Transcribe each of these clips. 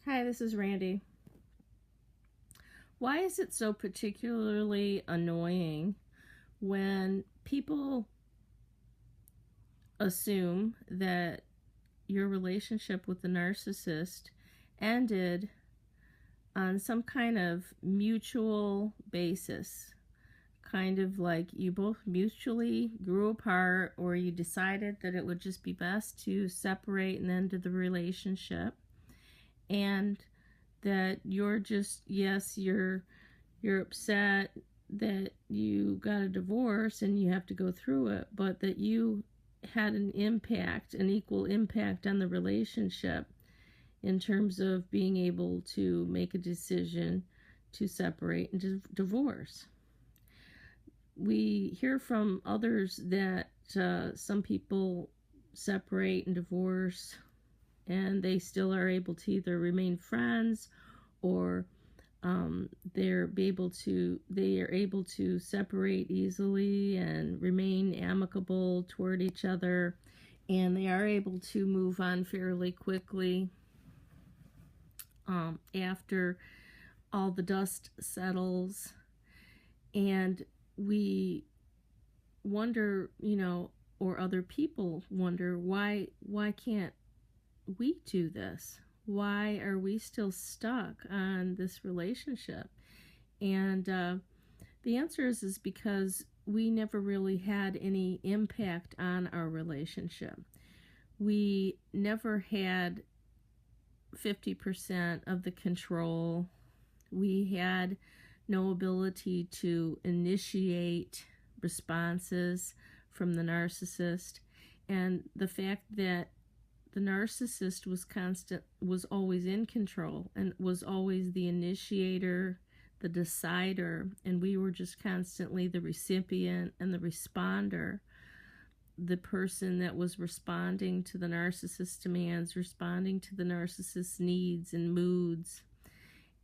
Hi, this is Randy. Why is it so particularly annoying when people assume that your relationship with the narcissist ended on some kind of mutual basis? Kind of like you both mutually grew apart, or you decided that it would just be best to separate and end the relationship, and that you're just, yes, you're upset that you got a divorce and you have to go through it, but that you had an equal impact on the relationship in terms of being able to make a decision to separate and divorce. We hear from others that some people separate and divorce and they still are able to either remain friends, or they are able to separate easily and remain amicable toward each other, and they are able to move on fairly quickly after all the dust settles. And we wonder, or other people wonder, why can't we do this? Why are we still stuck on this relationship? And the answer is because we never really had any impact on our relationship. We never had 50% of the control. We had no ability to initiate responses from the narcissist. And the fact that the narcissist was always in control and was always the initiator, the decider, and we were just constantly the recipient and the responder, the person that was responding to the narcissist's demands, responding to the narcissist's needs and moods.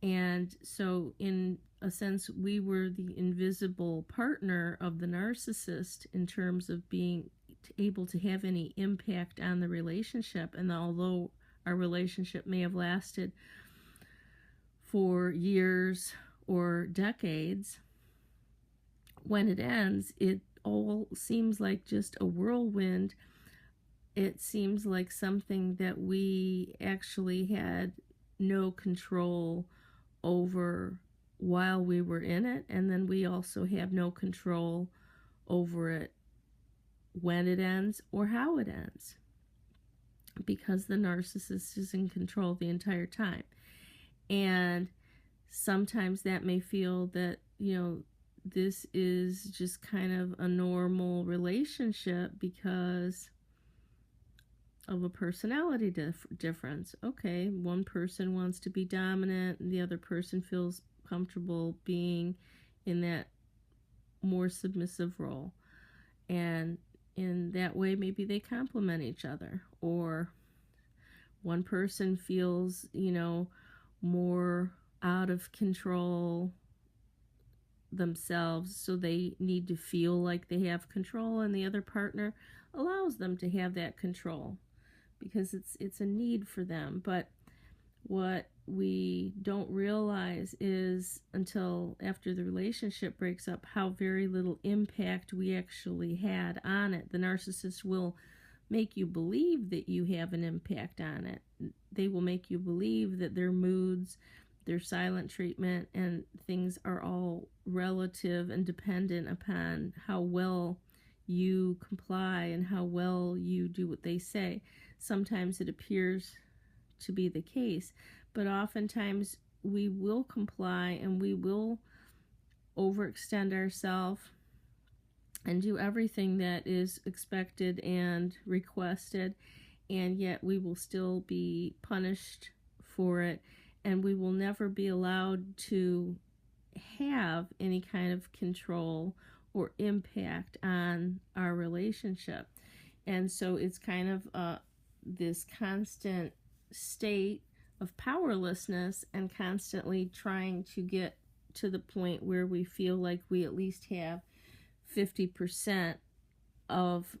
And so in a sense, we were the invisible partner of the narcissist in terms of being able to have any impact on the relationship. And although our relationship may have lasted for years or decades, when it ends, it all seems like just a whirlwind. It seems like something that we actually had no control over while we were in it, and then we also have no control over it when it ends or how it ends, because the narcissist is in control the entire time. And sometimes that may feel that, this is just kind of a normal relationship because of a personality difference. Okay, one person wants to be dominant and the other person feels comfortable being in that more submissive role, and in that way maybe they complement each other. Or one person feels more out of control themselves, so they need to feel like they have control, and the other partner allows them to have that control because it's a need for them. But what we don't realize is, until after the relationship breaks up, how very little impact we actually had on it. The narcissist will make you believe that you have an impact on it. They will make you believe that their moods, their silent treatment, and things are all relative and dependent upon how well you comply and how well you do what they say. Sometimes it appears to be the case, but oftentimes we will comply and we will overextend ourselves and do everything that is expected and requested, and yet we will still be punished for it, and we will never be allowed to have any kind of control or impact on our relationship. And so it's kind of this constant state of powerlessness and constantly trying to get to the point where we feel like we at least have 50% of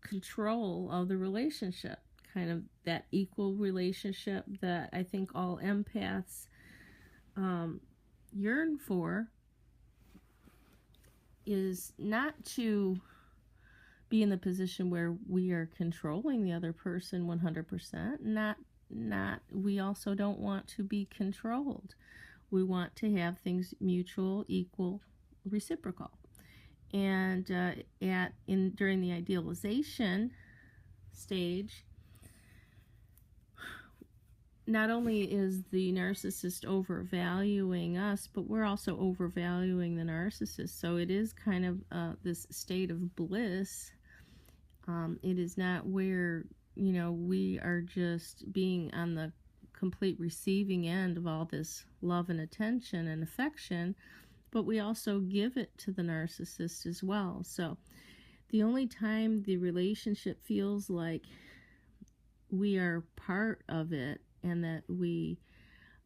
control of the relationship, kind of that equal relationship that I think all empaths yearn for, is not to be in the position where we are controlling the other person 100%. Not we also don't want to be controlled. We want to have things mutual, equal, reciprocal. And during the idealization stage, not only is the narcissist overvaluing us, but we're also overvaluing the narcissist. So it is kind of this state of bliss. It is not where, we are just being on the complete receiving end of all this love and attention and affection, but we also give it to the narcissist as well. So the only time the relationship feels like we are part of it and that we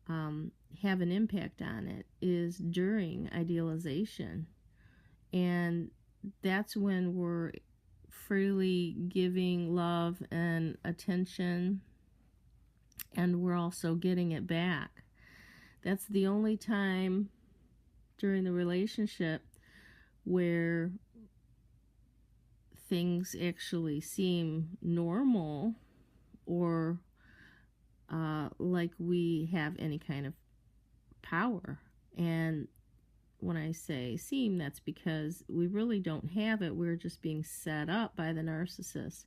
have an impact on it is during idealization. And that's when we're freely giving love and attention, and we're also getting it back. That's the only time during the relationship where things actually seem normal or like we have any kind of power. And when I say seem, that's because we really don't have it. We're just being set up by the narcissist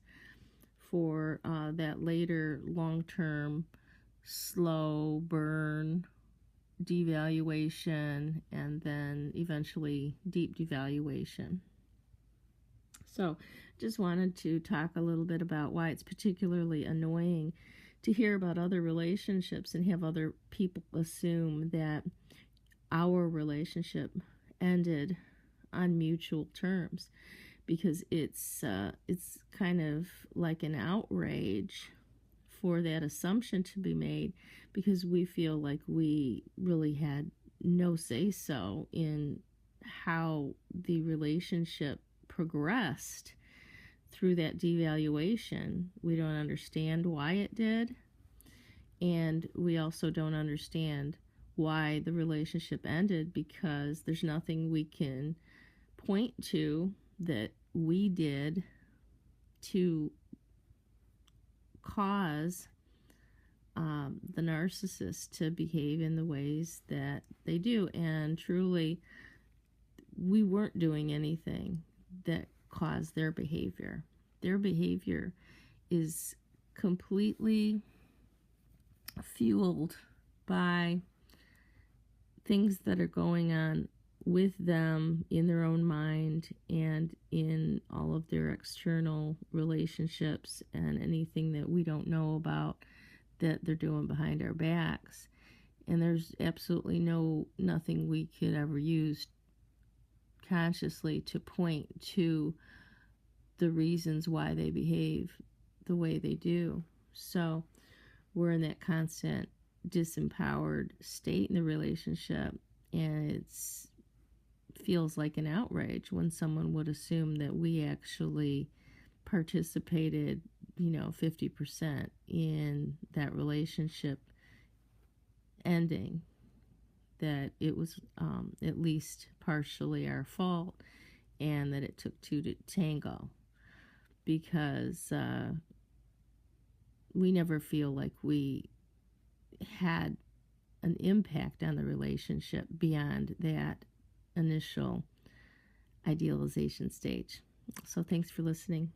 for that later long-term slow burn devaluation, and then eventually deep devaluation. So just wanted to talk a little bit about why it's particularly annoying to hear about other relationships and have other people assume that our relationship ended on mutual terms, because it's kind of like an outrage for that assumption to be made, because we feel like we really had no say-so in how the relationship progressed through that devaluation. We don't understand why it did, and we also don't understand why the relationship ended, because there's nothing we can point to that we did to cause the narcissist to behave in the ways that they do. And truly, we weren't doing anything that caused their behavior. Their behavior is completely fueled by things that are going on with them in their own mind and in all of their external relationships, and anything that we don't know about that they're doing behind our backs. And there's absolutely nothing we could ever use consciously to point to the reasons why they behave the way they do. So we're in that constant disempowered state in the relationship, and it feels like an outrage when someone would assume that we actually participated 50% in that relationship ending, that it was at least partially our fault, and that it took two to tango, because we never feel like we had an impact on the relationship beyond that initial idealization stage. So thanks for listening.